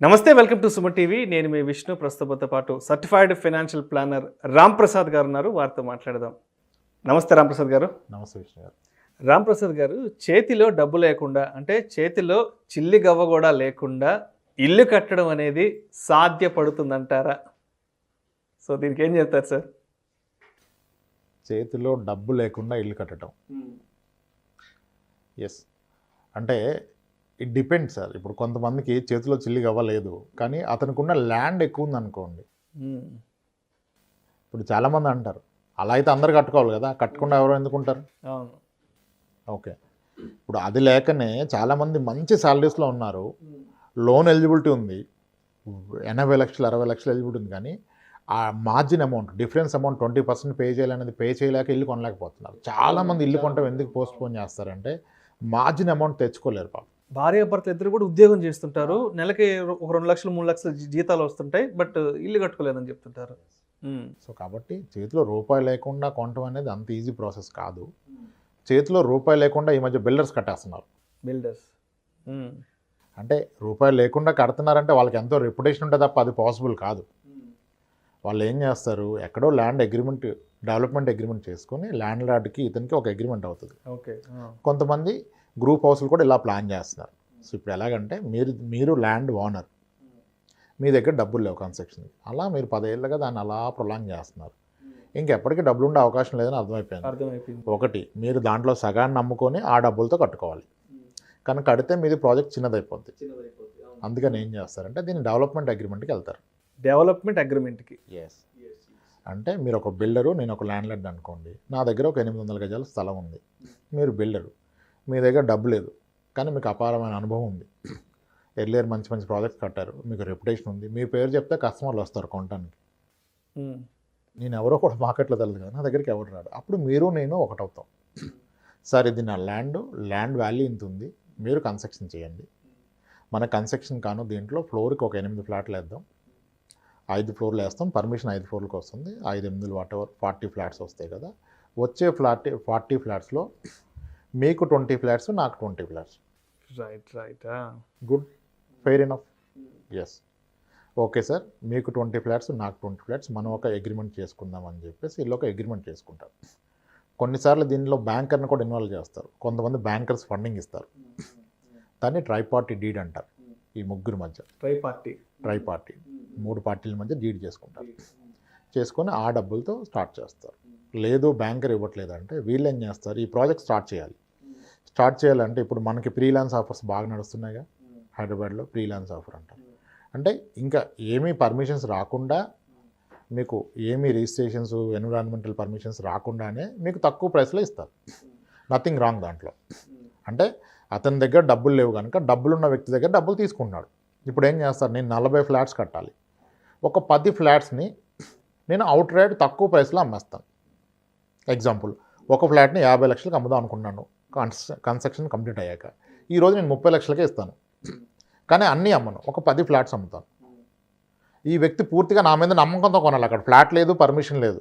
నమస్తే, welcome to Suman TV. నేను మీ విష్ణు. ప్రస్తుతంతో పాటు certified financial planner Ram Prasad గారు ఉన్నారు. వారితో మాట్లాడదాం. నమస్తే రామ్ ప్రసాద్ గారు. నమస్తే విష్ణు గారు. రామ్ ప్రసాద్ గారు, చేతిలో డబ్బు లేకుండా, అంటే చేతిలో చిల్లి గవ్వ కూడా లేకుండా ఇల్లు కట్టడం అనేది సాధ్యపడుతుందంటారా? సో దీనికి ఏం చెప్తారు సార్? చేతిలో డబ్బు లేకుండా ఇల్లు కట్టడం, ఎస్, అంటే ఇట్ డిపెండ్ సార్. ఇప్పుడు కొంతమందికి చేతిలో చిల్లి అవ్వలేదు, కానీ అతనికి ఉన్న ల్యాండ్ ఎక్కువ ఉంది అనుకోండి. ఇప్పుడు చాలామంది అంటారు, అలా అయితే అందరు కట్టుకోవాలి కదా, కట్టకుండా ఎవరో ఎందుకుంటారు? ఓకే, ఇప్పుడు అది లేకనే చాలామంది మంచి శాలరీస్లో ఉన్నారు, లోన్ ఎలిజిబిలిటీ ఉంది, 80 లక్షలు 60 లక్షలు ఎలిజిబిలిటీ ఉంది, కానీ ఆ margin amount, difference amount 20% pay చేయాలనేది పే చేయలేక ఇల్లు కొనలేకపోతున్నారు. చాలామంది ఇల్లు కొంటాం ఎందుకు పోస్ట్ పోన్ చేస్తారంటే మార్జిన్ అమౌంట్ తెచ్చుకోలేరు. పాపం భార్యాభర్తలు ఇద్దరు కూడా ఉద్యోగం చేస్తుంటారు, నెలకి ఒక 2 లక్షలు 3 లక్షలు జీతాలు వస్తుంటాయి, బట్ ఇల్లు కట్టుకోలేదని చెప్తుంటారు. సో కాబట్టి చేతిలో రూపాయి లేకుండా కొనటం అనేది అంత ఈజీ ప్రాసెస్ కాదు. చేతిలో రూపాయి లేకుండా ఈ మధ్య బిల్డర్స్ కట్టేస్తున్నారు. బిల్డర్స్ అంటే రూపాయలు లేకుండా కడుతున్నారంటే వాళ్ళకి ఎంతో రెప్యుటేషన్ ఉంటే తప్ప అది పాసిబుల్ కాదు. వాళ్ళు ఏం చేస్తారు, ఎక్కడో ల్యాండ్ అగ్రిమెంట్, డెవలప్మెంట్ అగ్రిమెంట్ చేసుకొని ల్యాండ్ లార్డ్కి ఇతనికి ఒక అగ్రిమెంట్ అవుతుంది. ఓకే, కొంతమంది గ్రూప్ హౌస్లు కూడా ఇలా ప్లాన్ చేస్తున్నారు. సో ఇప్పుడు ఎలాగంటే మీరు ల్యాండ్ ఓనర్, మీ దగ్గర డబ్బులు లేవు కన్స్ట్రక్షన్, అలా మీరు 10 ఏళ్ళుగా దాన్ని అలా ప్రొలాంగ్ చేస్తున్నారు. ఇంకెప్పటికీ డబ్బులు ఉండే అవకాశం లేదని అర్థమైపోయింది. ఒకటి, మీరు దాంట్లో సగాన్ని నమ్ముకొని ఆ డబ్బులతో కట్టుకోవాలి, కానీ కడితే మీది ప్రాజెక్ట్ చిన్నదైపోద్ది. అందుకని ఏం చేస్తారంటే దీన్ని డెవలప్మెంట్ అగ్రిమెంట్కి వెళ్తారు. డెవలప్మెంట్ అగ్రిమెంట్కి, ఎస్, అంటే మీరు ఒక బిల్డరు, నేను ఒక ల్యాండ్ లార్డ్ అనుకోండి, నా దగ్గర ఒక 800 గజాల స్థలం ఉంది, మీరు బిల్డరు, మీ దగ్గర డబ్బు లేదు, కానీ మీకు అపారమైన అనుభవం ఉంది, ఎర్లియర్ మంచి మంచి ప్రాజెక్ట్స్ కట్టారు, మీకు రెప్యుటేషన్ ఉంది, మీ పేరు చెప్తే కస్టమర్లు వస్తారు కొనడానికి. నేను ఎవరో కూడా మార్కెట్లో తెలియదు కదా, నా దగ్గరికి ఎవరు రాడు. అప్పుడు మీరు నేను ఒకటవుతాం. సార్ ఇది నా ల్యాండ్ వాల్యూ ఇంత ఉంది, మీరు కన్స్ట్రక్షన్ చేయండి. మన కన్స్ట్రక్షన్ కాను దీంట్లో ఫ్లోర్కి ఒక 8 ఫ్లాట్లు వేద్దాం, 5 ఫ్లోర్లు వేస్తాం, పర్మిషన్ 5 ఫ్లోర్లకు వస్తుంది, 5 8 వాట్ ఎవర్ 40 ఫ్లాట్స్ వస్తాయి కదా. వచ్చే 40 ఫ్లాట్స్లో మీకు 20 ఫ్లాట్స్, నాకు 20 flats. Right, good, fair enough. Yes, okay sir, మీకు 20 ఫ్లాట్స్, నాకు 20 ఫ్లాట్స్, మనం ఒక అగ్రిమెంట్ చేసుకుందాం అని చెప్పేసి వీళ్ళు ఒక అగ్రిమెంట్ చేసుకుంటారు. కొన్నిసార్లు దీనిలో బ్యాంకర్ని కూడా ఇన్వాల్వ్ చేస్తారు. కొంతమంది బ్యాంకర్స్ ఫండింగ్ ఇస్తారు. దాన్ని ట్రైపార్టీ డీడ్ అంటారు. ఈ ముగ్గురు మధ్య ట్రైపార్టీ 3 పార్టీల మధ్య డీడ్ చేసుకుంటారు. చేసుకొని ఆ డబ్బులతో స్టార్ట్ చేస్తారు. లేదు బ్యాంకర్ ఇవ్వట్లేదంటే వీళ్ళు ఏం చేస్తారు, ఈ ప్రాజెక్ట్ స్టార్ట్ చేయాలంటే ఇప్పుడు మనకి ఫ్రీలాన్స్ ఆఫర్స్ బాగా నడుస్తున్నాయిగా, హైదరాబాద్లో ఫ్రీలాన్స్ ఆఫర్ అంటారు. అంటే ఇంకా ఏమీ పర్మిషన్స్ రాకుండా, మీకు ఏమీ రిజిస్ట్రేషన్స్, ఎన్విరాన్మెంటల్ పర్మిషన్స్ రాకుండానే మీకు తక్కువ ప్రైస్లో ఇస్తారు. నథింగ్ రాంగ్ దాంట్లో. అంటే అతని దగ్గర డబ్బులు లేవు కనుక డబ్బులున్న వ్యక్తి దగ్గర డబ్బులు తీసుకుంటున్నాడు. ఇప్పుడు ఏం చేస్తారు, నేను 40 ఫ్లాట్స్ కట్టాలి, ఒక 10 ఫ్లాట్స్ని నేను అవుట్ రైట్ తక్కువ ప్రైస్లో అమ్మేస్తాను. ఎగ్జాంపుల్, ఒక ఫ్లాట్ని 50 లక్షలకు అమ్ముదాం అనుకున్నాను కన్స్ట్రక్షన్ కంప్లీట్ అయ్యాక. ఈరోజు నేను 30 లక్షలకే ఇస్తాను, కానీ అన్నీ అమ్మను, ఒక 10 ఫ్లాట్స్ అమ్ముతాను. ఈ వ్యక్తి పూర్తిగా నా మీద నమ్మకంతో కొనాలి. అక్కడ ఫ్లాట్ లేదు, పర్మిషన్ లేదు.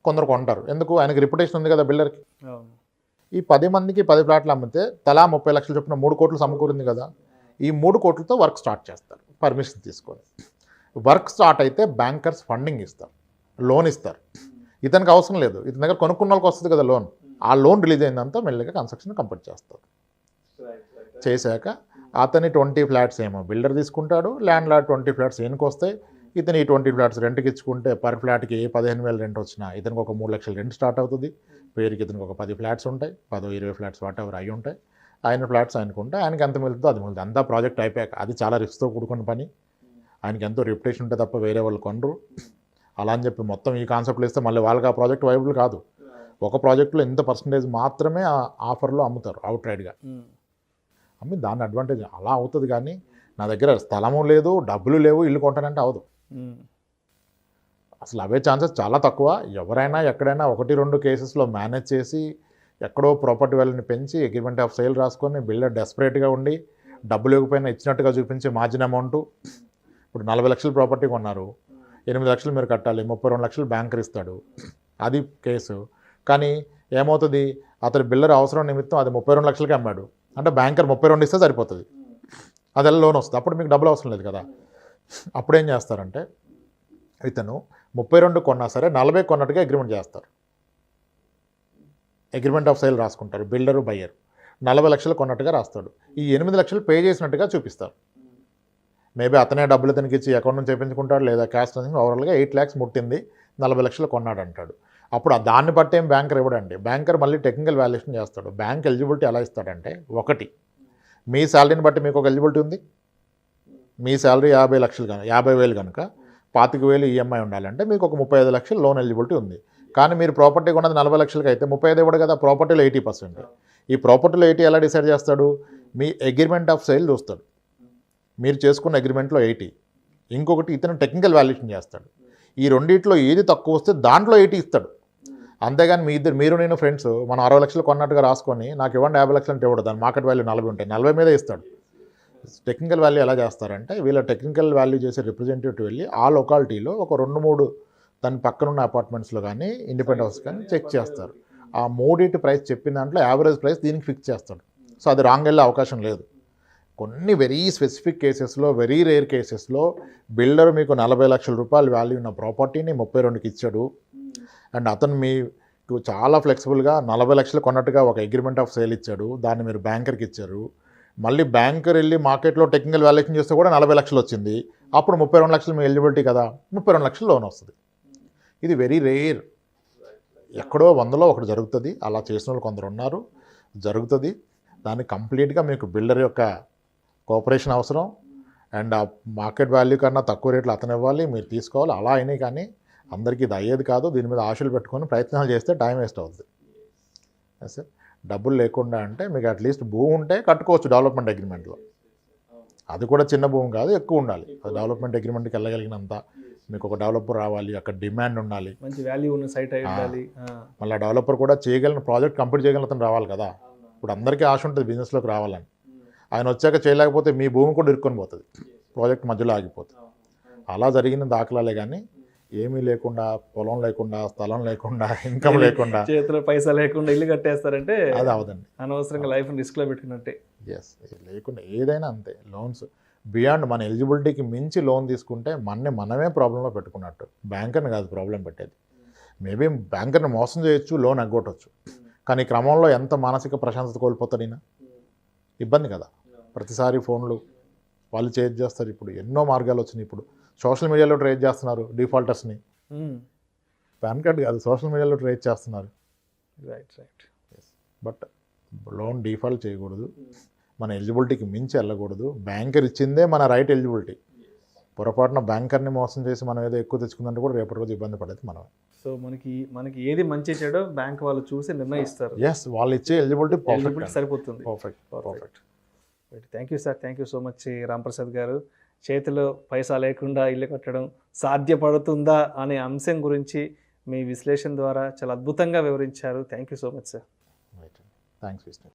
కొందరు కొంటారు, ఎందుకు, ఆయనకి రెప్యుటేషన్ ఉంది కదా బిల్డర్కి. ఈ 10 మందికి 10 ఫ్లాట్లు అమ్మితే తలా 30 లక్షలు చొప్పున 3 కోట్లు సమకూరింది కదా. ఈ 3 కోట్లతో వర్క్ స్టార్ట్ చేస్తారు పర్మిషన్ తీసుకొని. వర్క్ స్టార్ట్ అయితే బ్యాంకర్స్ ఫండింగ్ ఇస్తారు, లోన్ ఇస్తారు. ఇతనికి అవసరం లేదు, ఇతని దగ్గర కొనుక్కున్న వాళ్ళకి వస్తుంది కదా లోన్. ఆ లోన్ రిలీజ్ అయిందంతా మెల్లిగా కన్స్ట్రక్షన్ కంప్లీట్ చేస్తారు. చేశాక అతని 20 ఫ్లాట్స్ ఏమో బిల్డర్ తీసుకుంటాడు, ల్యాండ్ లార్డ్ 20 ఫ్లాట్స్ ఈయనకి వస్తాయి. ఇతను ఈ 20 ఫ్లాట్స్ రెంట్కి ఇచ్చుకుంటే పర్ ఫ్లాట్కి 15,000 రెంట్ వచ్చినా ఇతనికి ఒక 3 లక్షలు రెంట్ స్టార్ట్ అవుతుంది. పేరుకి ఇతనికి ఒక 10 ఫ్లాట్స్ ఉంటాయి, 10-20 ఫ్లాట్స్ వాట్ ఎవర్ అయి ఉంటాయి. ఆయన ఫ్లాట్స్ ఆయనకుంటే ఆయనకి ఎంత మిగులుతుందో అది మిగులుతుంది. అంతా ప్రాజెక్ట్ అయిపోయాక. అది చాలా రిస్క్తో కూడుకున్న పని. ఆయనకి ఎంతో రెప్యుటేషన్ ఉంటే తప్ప వేరే వాళ్ళు కొనరు. అలా అని చెప్పి మొత్తం ఈ కాన్సెప్ట్లు ఇస్తే మళ్ళీ వాళ్ళకి ఆ ప్రాజెక్ట్ వైబుల్ కాదు. ఒక ప్రాజెక్టులో ఇంత పర్సంటేజ్ మాత్రమే ఆ ఆఫర్లో అమ్ముతారు అవుట్ రైడ్గా. అమ్మి దాని అడ్వాంటేజ్ అలా అవుతుంది. కానీ నా దగ్గర స్థలము లేదు, డబ్బులు లేవు, ఇల్లు కొంటానంటే అవదు. అసలు అవే ఛాన్సెస్ చాలా తక్కువ. ఎవరైనా ఎక్కడైనా 1-2 కేసెస్లో మేనేజ్ చేసి ఎక్కడో ప్రాపర్టీ వాల్యూని పెంచి అగ్రిమెంట్ ఆఫ్ సేల్ రాసుకొని బిల్డర్ డెస్పరేట్గా ఉండి డబ్బులు ఇవ్వకపోయినా ఇచ్చినట్టుగా చూపించి మార్జిన్ అమౌంట్, ఇప్పుడు 40 లక్షల ప్రాపర్టీ కొన్నారు, 8 లక్షలు మీరు కట్టాలి, 32 లక్షలు బ్యాంకర్ ఇస్తాడు, అది కేసు. కానీ ఏమవుతుంది, అతని బిల్డర్ అవసరం నిమిత్తం అది 32 లక్షలకి అమ్మాడు అంటే బ్యాంకర్ 32 ఇస్తే సరిపోతుంది. అదెలా లోన్ వస్తుంది, అప్పుడు మీకు డబ్బులు అవసరం లేదు కదా. అప్పుడు ఏం చేస్తారంటే ఇతను 32 కొన్నా సరే 40 కొన్నట్టుగా అగ్రిమెంట్ చేస్తారు. అగ్రిమెంట్ ఆఫ్ సేల్ రాసుకుంటారు బిల్డరు బయ్యర్. 40 లక్షలు కొన్నట్టుగా రాస్తాడు. ఈ 8 లక్షలు పే చేసినట్టుగా చూపిస్తారు. మేబీ అతనే డబ్బులు ఇతనికి ఇచ్చి అకౌంట్ నుంచి చేయించుకుంటాడు, లేదా క్యాష్ ఓవరాల్గా 8 lakhs ముట్టింది, 40 లక్షలు కొన్నాడు అంటాడు. అప్పుడు దాన్ని బట్టి ఏం బ్యాంకర్ ఇవ్వడండి. బ్యాంకర్ మళ్ళీ టెక్నికల్ వాల్యుయేషన్ చేస్తాడు. బ్యాంక్ ఎలిజిబిలిటీ ఎలా ఇస్తాడంటే, ఒకటి మీ శాలరీని బట్టి మీకు ఒక ఎలిజిబిలిటీ ఉంది. మీ శాలరీ 50 లక్షలు 50,000 కనుక 25,000 ఈఎంఐ ఉండాలంటే మీకు ఒక 35 లక్షలు లోన్ ఎలిజిబిలిటీ ఉంది. కానీ మీరు ప్రాపర్టీ కొన్నది 40 లక్షలకి అయితే 35 ఇవ్వడు కదా, ప్రాపర్టీలో 80%. ఈ ప్రాపర్టీలో 80 ఎలా డిసైడ్ చేస్తాడు, మీ అగ్రిమెంట్ ఆఫ్ సేల్ చూస్తాడు. మీరు చేసుకున్న అగ్రిమెంట్లో 80, ఇంకొకటి ఇతను టెక్నికల్ వాల్యుయేషన్ చేస్తాడు. ఈ రెండిట్లో ఏది తక్కువ వస్తే దాంట్లో 80 ఇస్తాడు. అంతేగాని మీరు నేను ఫ్రెండ్స్ మనం 60 లక్షలు కొన్నట్టుగా రాసుకొని నాకు ఇవ్వండి 50 లక్షలు అంటే ఇవ్వడు. దాని మార్కెట్ వాల్యూ 40 ఉంటాయి, 40 మీదే ఇస్తాడు. టెక్నికల్ వాల్యూ ఎలా చేస్తారంటే, వీళ్ళ టెక్నికల్ వాల్యూ చేసే రిప్రజెంటేటివ్ వెళ్ళి ఆ లొకాలిటీలో ఒక 2-3 దాని పక్కనున్న అపార్ట్మెంట్స్లో కానీ ఇండిపెండెంట్ హౌస్ కానీ చెక్ చేస్తారు. ఆ మూడింటి ప్రైస్ చెప్పిన దాంట్లో యావరేజ్ ప్రైస్ దీనికి ఫిక్స్ చేస్తాడు. సో అది రాంగ్ వెళ్ళే అవకాశం లేదు. కొన్ని వెరీ స్పెసిఫిక్ కేసెస్లో, వెరీ రేర్ కేసెస్లో బిల్డర్ మీకు 40 లక్షల రూపాయలు వాల్యూ ఉన్న ప్రాపర్టీని 32కి ఇచ్చాడు. అండ్ అతను మీకు చాలా ఫ్లెక్సిబుల్గా 40 లక్షలు కొన్నట్టుగా ఒక అగ్రిమెంట్ ఆఫ్ సేల్ ఇచ్చాడు. దాన్ని మీరు బ్యాంకర్కి ఇచ్చారు. మళ్ళీ బ్యాంకర్ వెళ్ళి మార్కెట్లో టెక్నికల్ వాల్యుయేషన్ చేస్తే కూడా 40 లక్షలు వచ్చింది. అప్పుడు 32 లక్షలు మీ ఎలిజిబిలిటీ కదా, 32 లక్షలు లోన్ వస్తుంది. ఇది వెరీ రేర్. ఎక్కడో 100లో ఒకటి జరుగుతుంది. అలా చేసిన వాళ్ళు కొందరు ఉన్నారు, జరుగుతుంది. దాన్ని కంప్లీట్గా మీకు బిల్డర్ యొక్క కోఆపరేషన్ అవసరం. అండ్ ఆ మార్కెట్ వాల్యూ కన్నా తక్కువ రేట్లు అతను ఇవ్వాలి, మీరు తీసుకోవాలి. అలా అయినాయి కానీ అందరికీ ఇది అయ్యేది కాదు. దీని మీద ఆశలు పెట్టుకొని ప్రయత్నాలు చేస్తే టైం వేస్ట్ అవుతుంది. సార్ డబ్బులు లేకుండా అంటే మీకు అట్లీస్ట్ భూమి ఉంటే కట్టుకోవచ్చు డెవలప్మెంట్ అగ్రిమెంట్లో. అది కూడా చిన్న భూమి కాదు, ఎక్కువ ఉండాలి. అది డెవలప్మెంట్ అగ్రిమెంట్కి వెళ్ళగలిగినంత మీకు ఒక డెవలపర్ రావాలి, అక్కడ డిమాండ్ ఉండాలి, మంచి వాల్యూ ఉన్న సైట్ అయి ఉండాలి. మళ్ళీ డెవలపర్ కూడా చేయగలిగిన ప్రాజెక్ట్ కంప్లీట్ చేయగలుగుతాను రావాలి కదా. ఇప్పుడు అందరికీ ఆశ ఉంటుంది బిజినెస్లోకి రావాలని. ఆయన వచ్చాక చేయలేకపోతే మీ భూమి కూడా ఇరుక్కొని పోతుంది, ప్రాజెక్ట్ మధ్యలో ఆగిపోతుంది. అలా జరిగిన దాఖలాలే కానీ ఏమీ లేకుండా, పొలం లేకుండా, స్థలం లేకుండా, ఇన్కమ్ లేకుండా, చేతిలో పైసా లేకుండా ఇల్లు కట్టేస్తారంటే అది అవదండి. అనవసరంగా లైఫ్ని రిస్క్లో పెట్టుకున్నట్టే. ఎస్, లేకుండా ఏదైనా అంతే. లోన్స్ బియాండ్ మన ఎలిజిబిలిటీకి మించి లోన్ తీసుకుంటే మనమే ప్రాబ్లంలో పెట్టుకున్నట్టు. బ్యాంకర్ని కాదు ప్రాబ్లం పెట్టేది. మేబీ బ్యాంకర్ని మోసం చేయొచ్చు, లోన్ ఎగ్గొట్టవచ్చు. కానీ క్రమంలో ఎంత మానసిక ప్రశాంతత కోల్పోతాడు ఈయన, ఇబ్బంది కదా. ప్రతిసారి ఫోన్లు వాళ్ళు చేజ్ చేస్తారు. ఇప్పుడు ఎన్నో మార్గాలు వచ్చినాయి. ఇప్పుడు సోషల్ మీడియాలో ట్రేస్ చేస్తున్నారు డిఫాల్టర్స్ని. పాన్ కార్డ్ కాదు, సోషల్ మీడియాలో ట్రేస్ చేస్తున్నారు. రైట్. బట్ లోన్ డిఫాల్ట్ చేయకూడదు, మన ఎలిజిబిలిటీకి మించి వెళ్ళకూడదు. బ్యాంకర్ ఇచ్చిందే మన రైట్ ఎలిజిబిలిటీ. పొరపాటున బ్యాంకర్ని మోసం చేసి మనం ఏదో ఎక్కువ తెచ్చుకుందంటే కూడా రేపటి రోజు ఇబ్బంది పడేది మనం. సో మనకి ఏది మంచి చెడో బ్యాంక్ వాళ్ళు చూసి నిర్ణయిస్తారు. ఎస్, వాళ్ళు ఇచ్చే ఎలిజిబిలిటీ సరిపోతుంది. Perfect. Thank you sir, thank you so much Ramprasad గారు. చేతిలో పైసా లేకుండా ఇల్లు కట్టడం సాధ్యపడుతుందా అనే అంశం గురించి మీ విశ్లేషణ ద్వారా చాలా అద్భుతంగా వివరించారు. Thank you so much sir. Thanks Vishnu.